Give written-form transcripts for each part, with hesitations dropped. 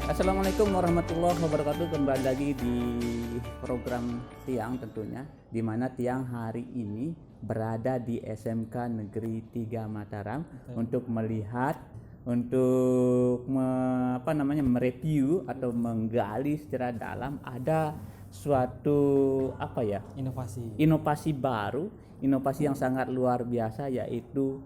Assalamualaikum warahmatullahi wabarakatuh. Kembali lagi di program Tiang tentunya, di mana Tiang hari ini berada di SMK Negeri 3 Mataram. Betul. Untuk melihat, mereview atau menggali secara dalam ada suatu inovasi baru, inovasi yang sangat luar biasa, yaitu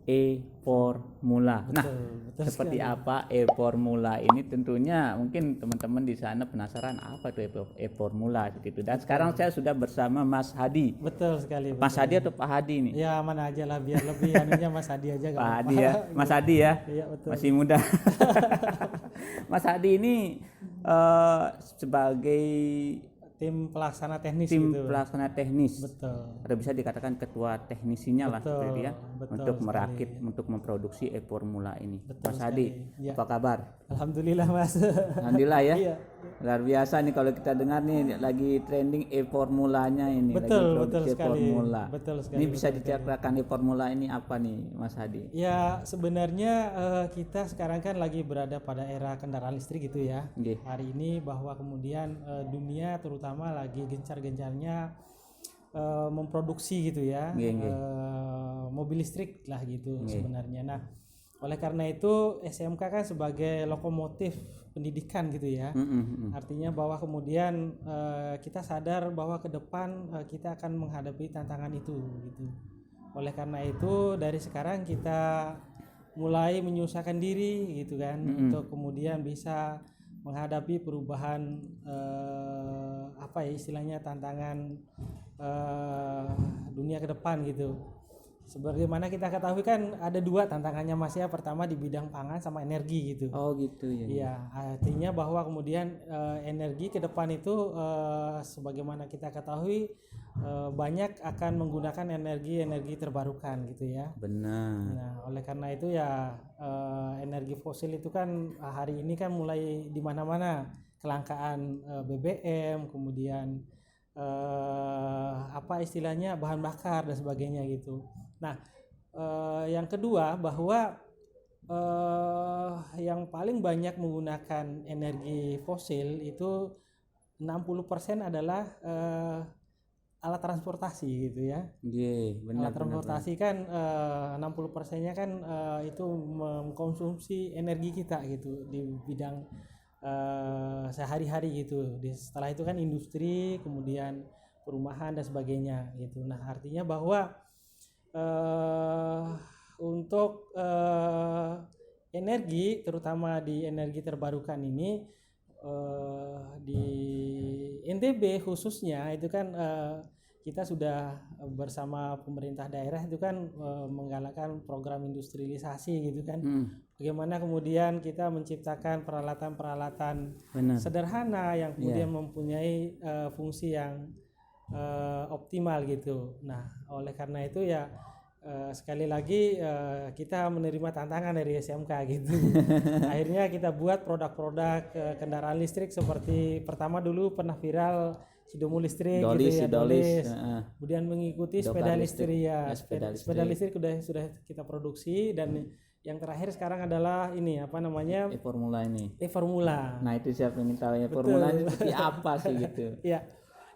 e-formula. Nah, Betul seperti sekali. apa e-formula ini? Tentunya mungkin teman-teman di sana penasaran apa itu e-formula gitu. Dan sekarang saya sudah bersama Mas Hadi. Betul sekali. Mas betul. Hadi atau Pak Hadi nih? Ya mana aja lah, biar lebih anunya Mas Hadi aja. Pak Hadi ya, Mas Hadi ya. Iya betul. Masih muda. Mas Hadi ini sebagai Tim pelaksana teknis tim gitu. pelaksana teknis. Betul. Atau bisa dikatakan ketua teknisinya lah Betul, seperti itu ya, betul untuk sekali. merakit, untuk memproduksi e-formula ini. Betul Mas Hadi, sekali. Ya. apa kabar? Alhamdulillah Mas. Alhamdulillah ya. Iya. Luar biasa nih kalau kita dengar nih lagi trending e-formulanya ini. Betul, lagi betul produksi sekali. e-formula. Betul sekali. Ini bisa betul sekali. diceritakan e-formula ini apa nih, Mas Hadi? Ya sebenarnya kita sekarang kan lagi berada pada era kendaraan listrik gitu ya. Nggih. Hari ini bahwa kemudian dunia terutama lagi gencar-gencarnya memproduksi gitu ya, Nggih, nggih. mobil listrik lah gitu Nggih. sebenarnya. Nah oleh karena itu SMK kan sebagai lokomotif pendidikan gitu ya. Artinya bahwa kemudian kita sadar bahwa ke depan kita akan menghadapi tantangan itu gitu. Oleh karena itu dari sekarang kita mulai menyusahakan diri gitu kan, untuk kemudian bisa menghadapi perubahan istilahnya tantangan dunia ke depan gitu. Sebagaimana kita ketahui kan ada dua tantangannya Mas ya, pertama di bidang pangan sama energi gitu. Oh gitu ya. Iya, artinya bahwa kemudian energi ke depan itu sebagaimana kita ketahui banyak akan menggunakan energi terbarukan gitu ya. Benar. Nah, oleh karena itu ya energi fosil itu kan hari ini kan mulai di mana-mana, kelangkaan BBM, kemudian istilahnya bahan bakar dan sebagainya gitu. Nah, yang kedua bahwa yang paling banyak menggunakan energi fosil itu 60% adalah alat transportasi gitu ya. Nggih, benar. Alat transportasi kan 60%-nya kan itu mengkonsumsi energi kita gitu di bidang sehari-hari gitu. Setelah itu kan industri, kemudian perumahan dan sebagainya gitu. Nah, artinya bahwa untuk energi, terutama di energi terbarukan ini di NTB khususnya itu kan kita sudah bersama pemerintah daerah itu kan menggalakkan program industrialisasi gitu kan. Bagaimana kemudian kita menciptakan peralatan-peralatan sederhana yang kemudian mempunyai fungsi yang optimal gitu. Nah, oleh karena itu ya sekali lagi kita menerima tantangan dari SMK gitu. Akhirnya kita buat produk-produk kendaraan listrik seperti pertama dulu pernah viral Sidomu listrik Dolis, gitu ya, Dolis. Kemudian mengikuti sepeda listrik ya, sepeda listrik sudah kita produksi, dan yang terakhir sekarang adalah ini e-formula ini. e-formula. Nah, itu siapa yang tahu e-formula ini seperti apa sih gitu. Ya.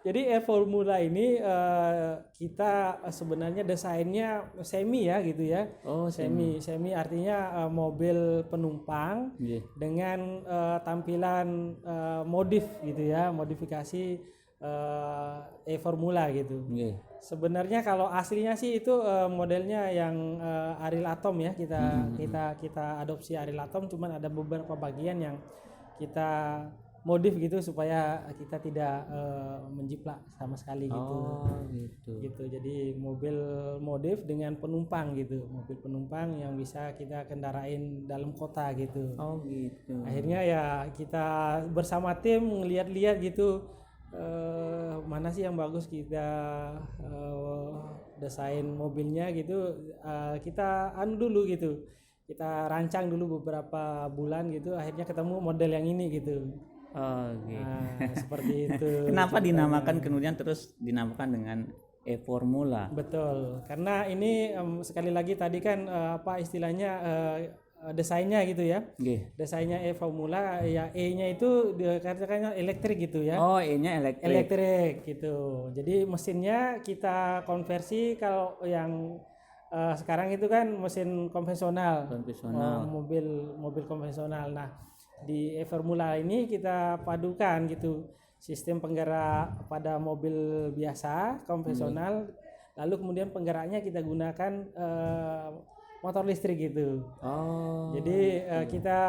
Jadi e-formula ini kita sebenarnya desainnya semi ya gitu ya. Oh, semi artinya mobil penumpang dengan tampilan modif gitu ya, modifikasi e-formula gitu. Sebenarnya kalau aslinya sih itu modelnya yang Ariel Atom ya, kita adopsi Ariel Atom, cuman ada beberapa bagian yang kita modif gitu supaya kita tidak menjiplak sama sekali gitu. Oh, gitu. Jadi mobil modif dengan penumpang gitu, mobil penumpang yang bisa kita kendarain dalam kota gitu. Oh gitu. Akhirnya ya kita bersama tim ngeliat-liat gitu, mana sih yang bagus, kita desain mobilnya gitu, kita dulu gitu, kita rancang dulu beberapa bulan gitu, akhirnya ketemu model yang ini gitu. Oh gitu. Nah, seperti itu. Kenapa dinamakan kemudian terus dinamakan dengan e-formula? Betul, karena ini sekali lagi tadi kan istilahnya desainnya gitu ya. Nggih. Desainnya e-Formula ya, E-nya itu dikatakannya elektrik gitu ya. Oh, E-nya elektrik. Elektrik gitu. Jadi mesinnya kita konversi. Kalau yang sekarang itu kan mesin konvensional, mobil konvensional. Nah, di e-Formula ini kita padukan gitu sistem penggerak pada mobil biasa konvensional, lalu kemudian penggeraknya kita gunakan motor listrik gitu. Jadi kita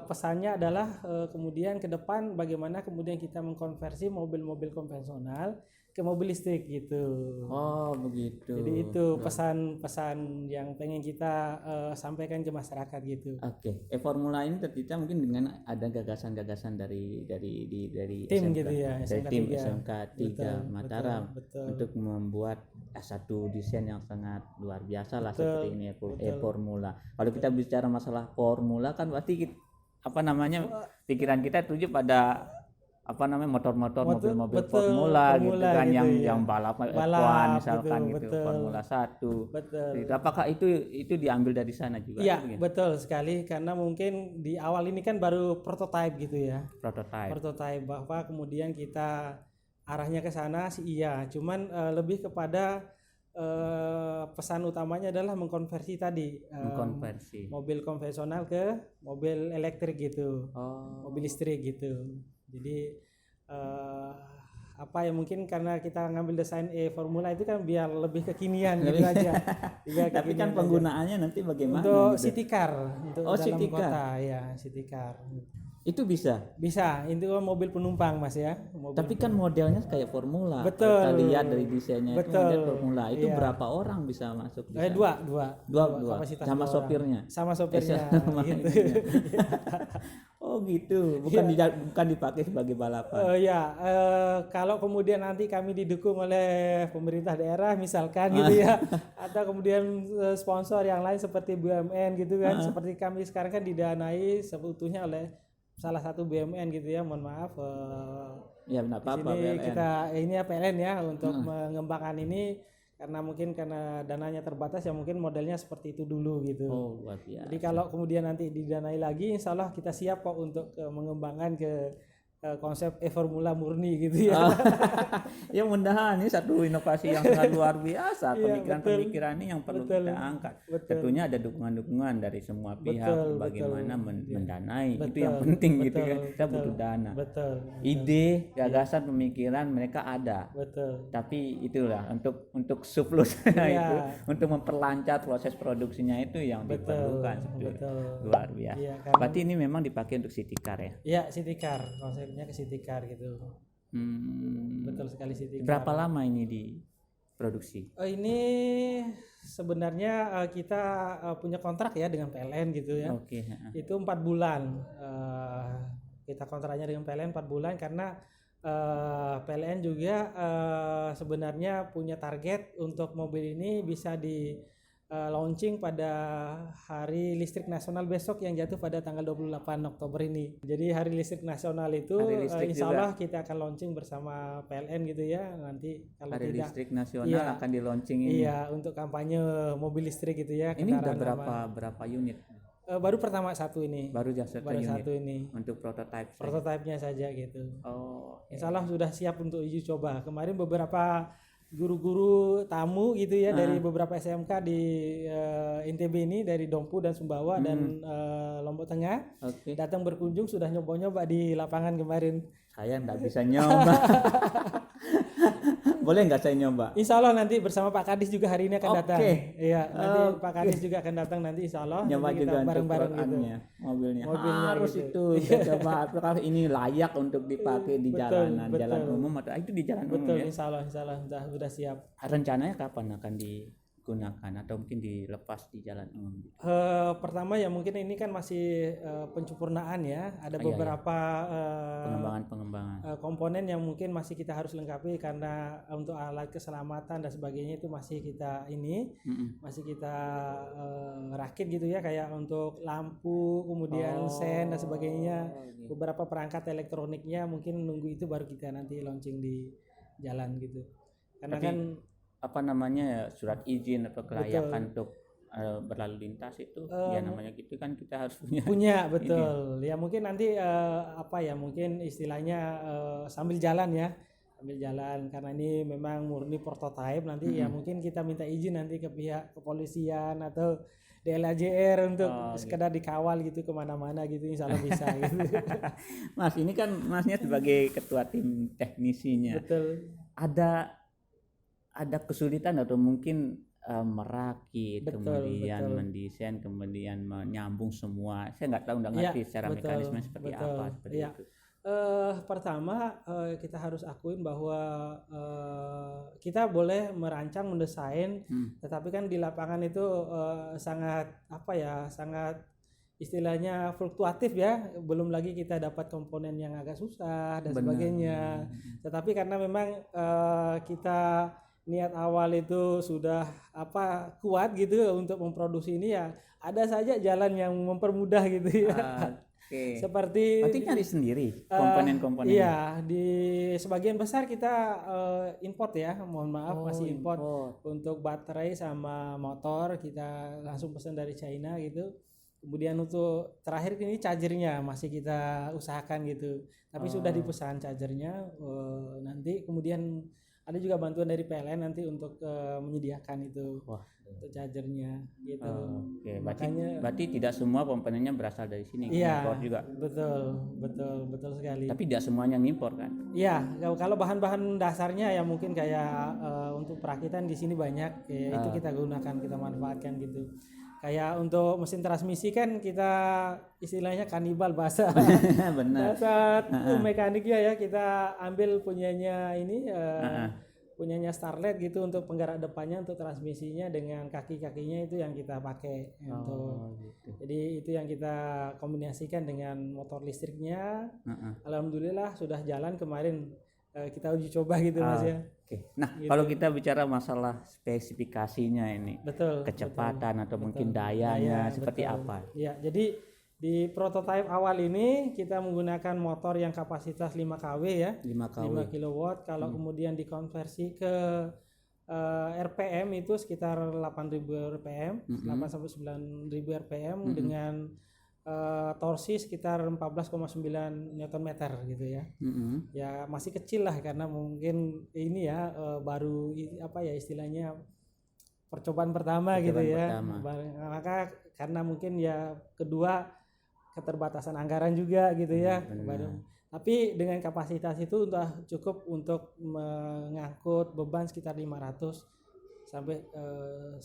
pesannya adalah kemudian ke depan bagaimana kemudian kita mengkonversi mobil-mobil konvensional ke mobil listrik gitu. Oh, begitu. Jadi itu pesan-pesan yang pengen kita sampaikan ke masyarakat gitu. Oke. E-Formula ini tercipta mungkin dengan ada gagasan-gagasan dari tim SMK, gitu ya, dari SMK tim 3. SMK 3 Mataram betul. untuk membuat satu desain yang sangat luar biasa lah seperti ini e-Formula. Kalau kita bicara masalah formula kan pasti pikiran kita tuju pada motor-motor, mobil-mobil formula gitu kan, gitu, yang balap F1 misalkan gitu, Formula 1. Betul. Gitu. Apakah itu diambil dari sana juga? Iya, betul sekali, karena mungkin di awal ini kan baru prototype gitu ya. Prototype bahwa kemudian kita arahnya ke sana sih iya, cuman lebih kepada pesan utamanya adalah mengkonversi tadi mobil konvensional ke mobil elektrik gitu, mobil listrik gitu. Jadi mungkin karena kita ngambil desain e-Formula itu kan biar lebih kekinian gitu aja. Tapi kan penggunaannya nanti bagaimana? Untuk gitu? city car, untuk dalam kota ya, city car. Itu bisa, itu mobil penumpang Mas ya. Tapi kan modelnya kayak Formula. Betul. Kita lihat dari desainnya itu model Formula. Itu berapa orang bisa masuk? Dua. Sama sopirnya. Gitu. Oh gitu, bukan dipakai sebagai balapan. Kalau kemudian nanti kami didukung oleh pemerintah daerah misalkan gitu ya, atau kemudian sponsor yang lain seperti BUMN gitu kan, seperti kami sekarang kan didanai seutuhnya oleh salah satu BUMN gitu ya, mohon maaf. Ya benar apa PLN. Ini PLN ya untuk mengembangkan ini. Karena dananya terbatas ya, mungkin modelnya seperti itu dulu gitu. Luar biasa. Jadi kalau kemudian nanti didanai lagi, insya Allah kita siap kok untuk mengembangkan ke konsep e-Formula murni gitu ya. Ya mudah-mudahan ini satu inovasi yang sangat luar biasa. Pemikiran-pemikiran ini yang perlu kita angkat. Tentunya ada dukungan-dukungan dari semua pihak bagaimana mendanai. Itu yang penting gitu kan. Kita butuh dana. Ide, gagasan, pemikiran mereka ada. Tapi itulah untuk surplus itu, untuk memperlancar proses produksinya itu yang diperlukan. Luar biasa. Berarti ini memang dipakai untuk city car ya? Iya, city car. Konsepnya ke city car gitu. Betul sekali, city car. Berapa lama ini diproduksi? Ini sebenarnya kita punya kontrak ya dengan PLN gitu ya. Itu 4 bulan. Kita kontraknya dengan PLN 4 bulan karena PLN juga sebenarnya punya target untuk mobil ini bisa di launching pada hari listrik nasional besok yang jatuh pada tanggal 28 Oktober ini. Jadi hari listrik nasional itu insya Allah kita akan launching bersama PLN gitu ya. Nanti kalau hari listrik nasional akan di launching ini. Iya, untuk kampanye mobil listrik gitu ya. Ini udah berapa unit? Baru pertama satu ini. Baru satu ini. Untuk prototipenya saja gitu. Insya Allah sudah siap untuk uji coba. Kemarin beberapa guru-guru tamu gitu ya dari beberapa SMK di NTB ini, dari Dompu dan Sumbawa dan Lombok Tengah datang berkunjung, sudah nyoba-nyoba di lapangan kemarin. Saya nggak bisa nyoba. Boleh nggak saya nyoba? Insya Allah nanti bersama Pak Kadis juga hari ini akan datang. Iya, nanti Pak Kadis juga akan datang nanti insya Allah. Nyoba kita juga bareng-bareng gitu. Mobilnya harus gitu. Itu. Coba kalau ini layak untuk dipakai di jalanan, jalan umum atau itu di jalan umum ya. Insya Allah sudah siap. Rencananya kapan akan digunakan atau mungkin dilepas di jalan umum? Pertama ya mungkin ini kan masih penyempurnaan ya. Ada beberapa pengembangan komponen yang mungkin masih kita harus lengkapi, karena untuk alat keselamatan dan sebagainya itu masih kita rakit gitu ya, kayak untuk lampu, kemudian sen dan sebagainya. Beberapa perangkat elektroniknya mungkin nunggu itu baru kita nanti launching di jalan gitu. Karena surat izin atau kelayakan untuk berlalu lintas itu ya namanya gitu kan kita harus punya punya betul ya mungkin nanti mungkin istilahnya sambil jalan karena ini memang murni prototipe nanti ya mungkin kita minta izin nanti ke pihak kepolisian atau DLAJR untuk sekedar dikawal gitu kemana-mana gitu, insya Allah bisa gitu. Mas, ini kan Masnya sebagai ketua tim teknisinya. Betul. Ada kesulitan atau mungkin merakit, kemudian mendesain, kemudian menyambung semua. Saya nggak tahu, nggak ngerti secara mekanisme seperti apa seperti itu. Pertama kita harus akuin bahwa kita boleh merancang, mendesain, tetapi kan di lapangan itu sangat istilahnya fluktuatif ya. Belum lagi kita dapat komponen yang agak susah dan sebagainya. Tetapi karena memang kita niat awal itu sudah kuat gitu untuk memproduksi ini ya, ada saja jalan yang mempermudah gitu ya. Okay. Seperti berarti nyari sendiri komponen-komponennya. Iya, di sebagian besar kita import ya, mohon maaf masih import. Untuk baterai sama motor kita langsung pesan dari China gitu. Kemudian untuk terakhir ini chargernya masih kita usahakan gitu. Tapi sudah dipesan chargernya, nanti kemudian ada juga bantuan dari PLN nanti untuk menyediakan itu. Untuk chargernya gitu. Oke. Berarti tidak semua komponennya berasal dari sini, impor juga. Betul sekali. Tapi tidak semuanya ngimpor kan? Iya, kalau bahan-bahan dasarnya ya mungkin kayak untuk perakitan di sini banyak, itu kita gunakan, kita manfaatkan gitu. Kayak untuk mesin transmisi kan kita istilahnya kanibal bahasa. Benar. Bahasa mekaniknya ya, kita ambil punyanya ini punyanya Starlet gitu untuk penggerak depannya, untuk transmisinya dengan kaki-kakinya itu yang kita pakai gitu. Jadi itu yang kita kombinasikan dengan motor listriknya. Alhamdulillah sudah jalan kemarin, kita uji coba gitu Mas ya. Nah gitu. Kalau kita bicara masalah spesifikasinya ini, kecepatan atau mungkin dayanya seperti apa? Ya, jadi di prototipe awal ini kita menggunakan motor yang kapasitas 5 kW ya, 5 kW. Kalau kemudian dikonversi ke RPM itu sekitar 8.000 RPM, 8 sampai 9.000 RPM dengan torsi sekitar 14,9 Nm gitu ya. Ya masih kecil lah karena mungkin ini ya baru istilahnya percobaan pertama gitu ya. Maka karena mungkin ya kedua keterbatasan anggaran juga gitu ya. Tapi dengan kapasitas itu udah cukup untuk mengangkut beban sekitar 500 sampai 1.000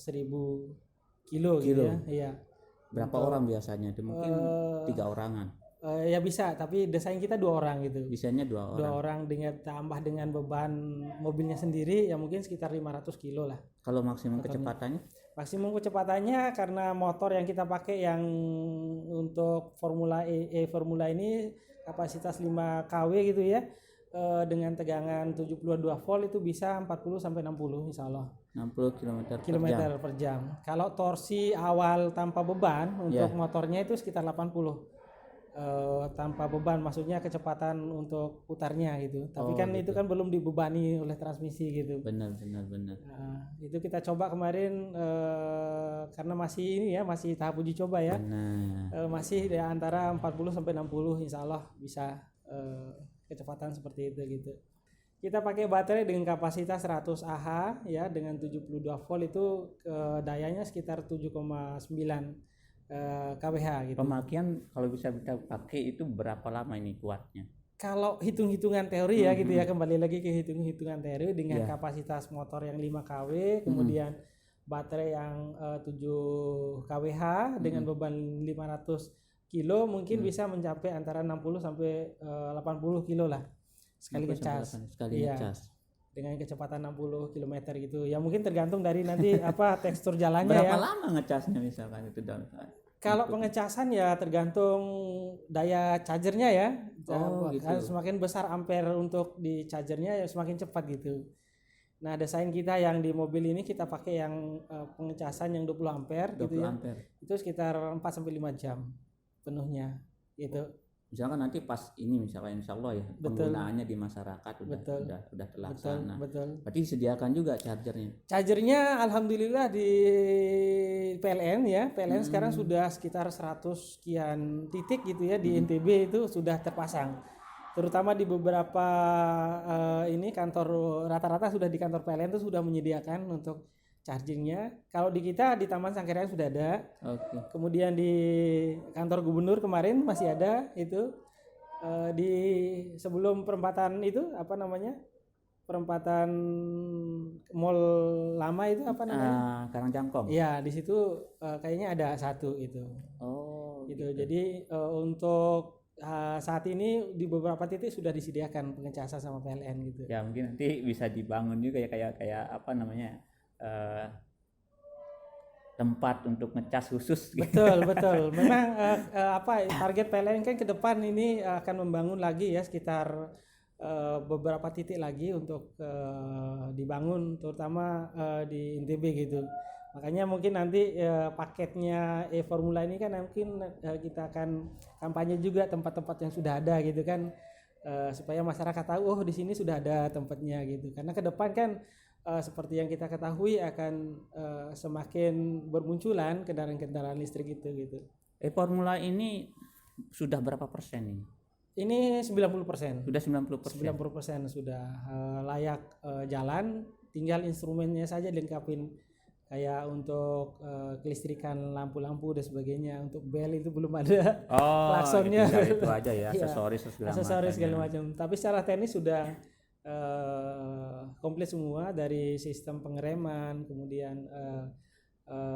kilo gitu ya. Iya. Berapa orang biasanya? Itu mungkin 3 orangan. Ya bisa, tapi desain kita 2 orang gitu. Desainnya 2 orang. 2 orang dengan tambah dengan beban mobilnya sendiri ya mungkin sekitar 500 kilo lah. Kalau maksimum kecepatannya? Maksimum kecepatannya karena motor yang kita pakai yang untuk Formula Formula ini kapasitas 5 kW gitu ya, dengan tegangan 72 volt itu bisa 40 sampai 60 insyaallah. 60 km per jam. Kalau torsi awal tanpa beban untuk motornya itu sekitar 80. Tanpa beban maksudnya kecepatan untuk putarnya gitu. Tapi kan gitu. Itu kan belum dibebani oleh transmisi gitu. Benar. Nah, itu kita coba kemarin karena masih tahap uji coba ya. Masih di antara 40 sampai 60 insyaallah bisa kecepatan seperti itu gitu. Kita pakai baterai dengan kapasitas 100 Ah ya dengan 72 volt itu dayanya sekitar 7,9 kWh gitu. Pemakaian kalau bisa kita pakai itu berapa lama ini kuatnya? Kalau hitung-hitungan teori ya gitu ya, kembali lagi ke hitung-hitungan teori dengan kapasitas motor yang 5 kW, kemudian baterai yang 7 kWh dengan beban 500 kilo mungkin bisa mencapai antara 60 sampai 80 kilo lah sekali ngecas. Dengan kecepatan 60 km gitu. Ya mungkin tergantung dari nanti tekstur jalannya. Berapa lama ngecasnya misalkan itu dalam kalau pengecasan ya tergantung daya chargernya ya. Gitu. Semakin besar ampere untuk di chargernya ya semakin cepat gitu. Nah, desain kita yang di mobil ini kita pakai yang pengecasan yang 20 ampere gitu ya. Itu sekitar 4 sampai 5 jam penuhnya gitu. misalkan nanti pas ini misalkan insya Allah ya penggunaannya di masyarakat udah terlaksana. Betul. Berarti disediakan juga chargernya. Chargernya alhamdulillah di PLN ya. PLN sekarang sudah sekitar 100 sekian titik gitu ya di NTB itu sudah terpasang. Terutama di beberapa ini kantor rata-rata sudah di kantor PLN itu sudah menyediakan untuk chargingnya. Kalau di kita di Taman Sangkuriang sudah ada. Kemudian di kantor gubernur kemarin masih ada itu. Di sebelum perempatan itu apa namanya? Perempatan mall lama itu apa namanya? Karangjangkong. Iya, di situ kayaknya ada satu itu. Gitu. Jadi untuk saat ini di beberapa titik sudah disediakan pengecasan sama PLN gitu. Ya mungkin nanti bisa dibangun juga ya kayak apa namanya? Tempat untuk ngecas khusus. Betul. Memang target PLN kan ke depan ini akan membangun lagi ya sekitar beberapa titik lagi untuk dibangun terutama di NTB gitu. Makanya mungkin nanti paketnya e-formula ini kan mungkin kita akan kampanye juga tempat-tempat yang sudah ada gitu kan supaya masyarakat tahu oh di sini sudah ada tempatnya gitu. Karena ke depan kan seperti yang kita ketahui akan semakin bermunculan kendaraan-kendaraan listrik itu gitu. E-formula ini sudah berapa persen ini? Ini 90%. Sudah 90%. 90% sudah layak jalan, tinggal instrumennya saja dilengkapin kayak untuk kelistrikan lampu-lampu dan sebagainya. Untuk bel itu belum ada. Klaksonnya itu aja ya, aksesoris segala macam. Tapi secara teknis sudah komplit semua dari sistem pengereman, kemudian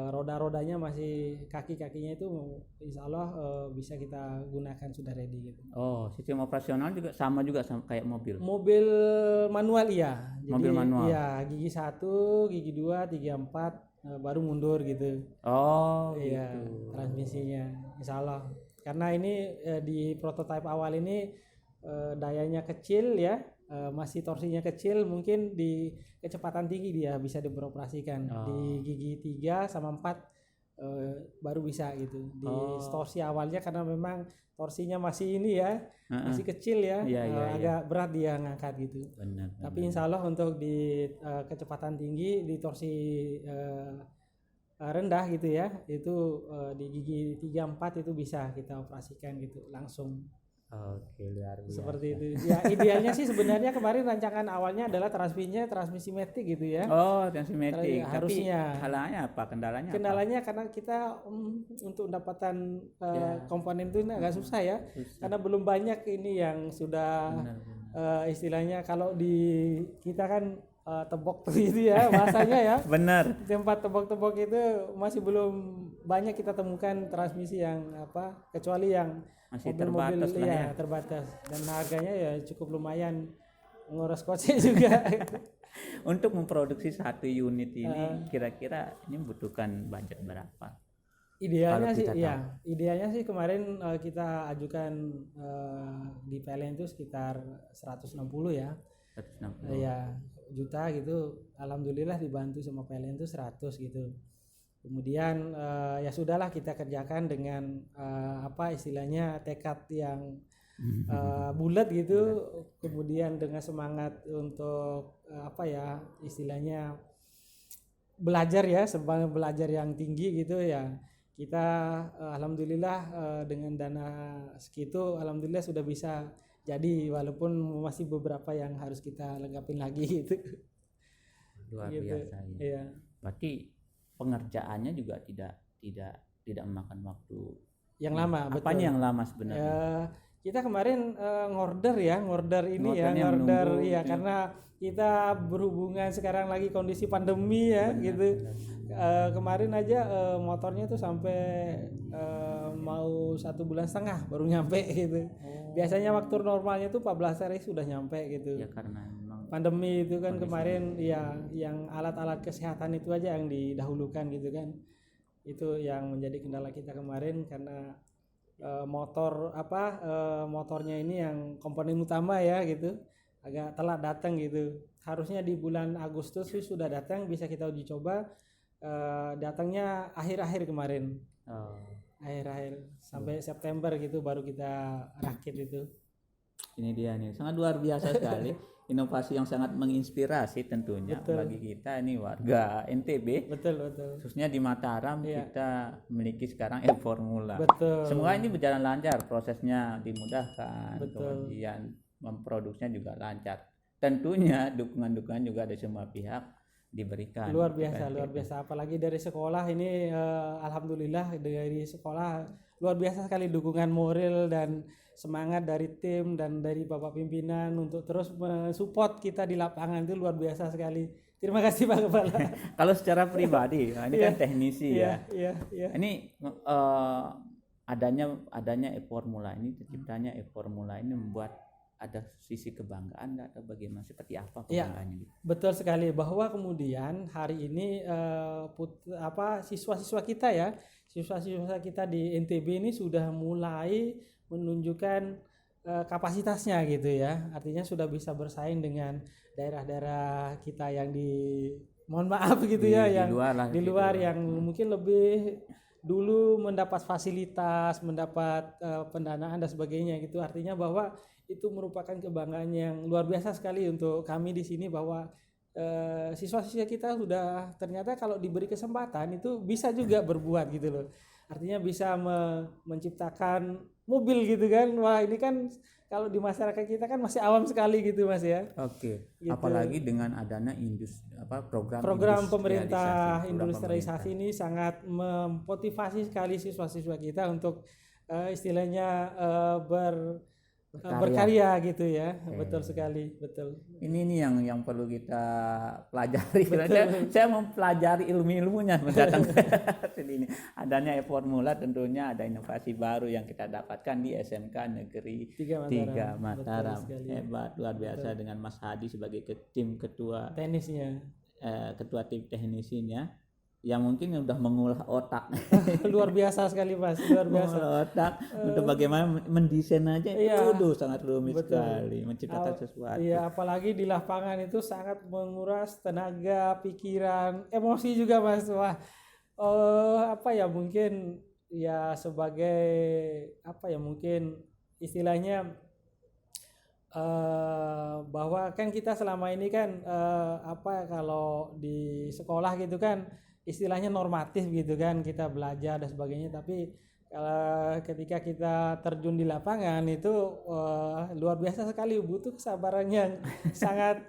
roda-rodanya masih kaki-kakinya itu insya Allah bisa kita gunakan sudah ready gitu. Sistem operasional juga sama kayak mobil. Mobil manual iya. Jadi, mobil manual. Iya, gigi 1, gigi 2, 3, 4 baru mundur gitu. Iya, gitu. Transmisinya insya Allah. Karena ini di prototipe awal ini dayanya kecil ya. Masih torsinya kecil, mungkin di kecepatan tinggi dia bisa beroperasikan. Di gigi 3 sama 4 baru bisa gitu. Di torsi awalnya karena memang torsinya masih ini ya, masih kecil ya, agak berat dia ngangkat gitu. Benar. Tapi insya Allah untuk di kecepatan tinggi, di torsi rendah gitu ya, itu di gigi 3, 4 itu bisa kita operasikan gitu langsung. Oke, luar biasa. Seperti itu. Ya idealnya sih sebenarnya kemarin rancangan awalnya adalah transmisi matic gitu ya. Transmisi matic. Harusnya. Kendalanya apa? Kendalanya karena kita untuk mendapatkan komponen itu agak susah ya. Karena belum banyak ini yang sudah istilahnya kalau di kita kan tebok itu ya bahasanya ya. Benar. Tempat tebok-tebok itu masih belum banyak kita temukan transmisi yang kecuali yang masih mobil-mobil terbatas lah ya. Terbatas dan harganya ya cukup lumayan nguras kocek juga. Untuk memproduksi satu unit ini kira-kira ini membutuhkan budget berapa? Idealnya sih kemarin kita ajukan di PLN itu sekitar 160 ya. 160. Ya, juta gitu. Alhamdulillah dibantu sama PLN itu 100 gitu. Kemudian ya sudahlah kita kerjakan dengan istilahnya tekad yang bulat gitu. Kemudian dengan semangat untuk istilahnya belajar ya, semangat belajar yang tinggi gitu ya. Kita alhamdulillah dengan dana segitu alhamdulillah sudah bisa jadi walaupun masih beberapa yang harus kita lengkapin lagi gitu. Luar biasa ya. Iya. Berarti pengerjaannya juga tidak memakan waktu yang lama. Apanya yang lama sebenarnya? Kita kemarin ngorder ini karena kita berhubungan sekarang lagi kondisi pandemi ya. Benar. Kemarin aja motornya tuh sampai mau 1,5 bulan baru nyampe gitu. Biasanya waktu normalnya tuh 14 hari sudah nyampe gitu. Ya karena pandemi itu kan kemarin ya yang alat-alat kesehatan itu aja yang didahulukan gitu kan. Itu yang menjadi kendala kita kemarin karena motornya ini yang komponen utama ya gitu. Agak telat datang gitu. Harusnya di bulan Agustus sudah datang bisa kita uji coba. Datangnya akhir-akhir kemarin. akhir-akhir sampai September gitu baru kita rakit itu. Ini dia nih, sangat luar biasa sekali. Inovasi yang sangat menginspirasi tentunya bagi kita ini warga NTB. Betul. Khususnya di Mataram kita memiliki sekarang e-formula. Betul. Semoga ini berjalan lancar, prosesnya dimudahkan, kemudian memproduksinya juga lancar. Tentunya dukungan-dukungan juga dari semua pihak diberikan. Luar biasa. Apalagi dari sekolah ini alhamdulillah dari sekolah luar biasa sekali dukungan moral dan semangat dari tim dan dari Bapak pimpinan untuk terus mensupport kita di lapangan itu luar biasa sekali. Terima kasih Pak Kepala. Kalau secara pribadi, ini kan teknisi ya. Ini adanya e-formula ini, terciptanya e-formula ini membuat ada sisi kebanggaan atau bagaimana, seperti apa kebanggaannya? Ya, betul sekali bahwa kemudian hari ini siswa-siswa kita di NTB ini sudah mulai menunjukkan kapasitasnya gitu ya. Artinya sudah bisa bersaing dengan daerah-daerah kita yang mohon maaf gitu yang di luar yang mungkin lebih dulu mendapat fasilitas, mendapat pendanaan dan sebagainya gitu. Artinya bahwa itu merupakan kebanggaan yang luar biasa sekali untuk kami di sini bahwa siswa-siswa kita sudah ternyata kalau diberi kesempatan itu bisa juga berbuat gitu loh. Artinya bisa menciptakan mobil gitu kan. Wah, ini kan kalau di masyarakat kita kan masih awam sekali gitu Mas ya. Oke. Gitu. Apalagi dengan adanya program pemerintah industrialisasi ini sangat memotivasi sekali siswa-siswa kita untuk istilahnya berkarya gitu ya. Betul sekali, betul. Ini yang perlu kita pelajari. Saya mempelajari ilmu-ilmunya mendatang ini. Adanya e-formula, tentunya ada inovasi baru yang kita dapatkan di SMK Negeri 3 Mataram. Hebat, luar biasa dengan Mas Hadi sebagai tim ketua teknisnya. Ketua tim teknisinya. Yang mungkin udah mengolah otak. Luar biasa sekali Mas, luar biasa. Mengolah otak untuk bagaimana mendesain aja itu sangat rumit sekali, menciptakan sesuatu. Iya, apalagi di lapangan itu sangat menguras tenaga, pikiran, emosi juga Mas. Wah, mungkin ya sebagai mungkin istilahnya bahwa kan kita selama ini kan kalau di sekolah gitu kan istilahnya normatif gitu kan, kita belajar dan sebagainya, tapi ketika kita terjun di lapangan itu luar biasa sekali, butuh kesabaran yang sangat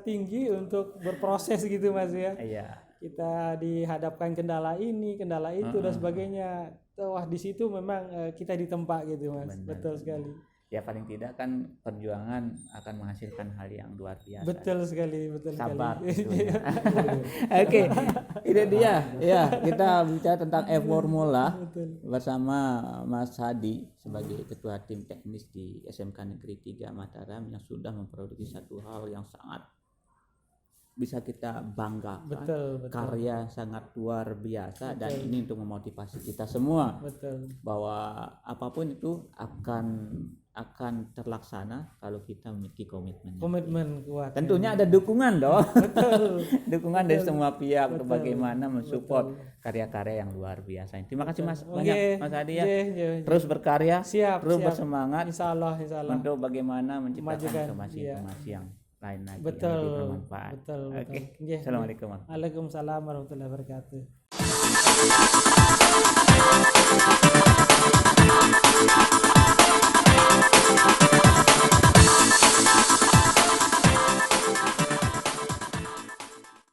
tinggi untuk berproses gitu Mas ya. Iya. Kita dihadapkan kendala ini, kendala itu dan sebagainya. Wah, di situ memang kita ditempa gitu Mas. Benar. Betul sekali. Ya paling tidak kan perjuangan akan menghasilkan hal yang luar biasa. Betul sekali. Sabar. Oke, itu dia. Ya, kita bicara tentang e-formula bersama Mas Hadi sebagai ketua tim teknis di SMK Negeri 3 Mataram yang sudah memproduksi satu hal yang sangat bisa kita banggakan. Betul. Karya sangat luar biasa. Dan ini untuk memotivasi kita semua. Betul. Bahwa apapun itu akan terlaksana kalau kita memiliki komitmen kuat. Tentunya ada dukungan dong. Betul. Dukungan dari semua pihak untuk bagaimana mensupport karya-karya yang luar biasa. Terima kasih Mas banyak Mas Hadi ya. Terus berkarya, terus bersemangat. Insyaallah. Untuk bagaimana menciptakan informasi yang lain lagi yang lebih bermanfaat. Betul. Oke. Assalamualaikum. Waalaikumsalam warahmatullahi wabarakatuh.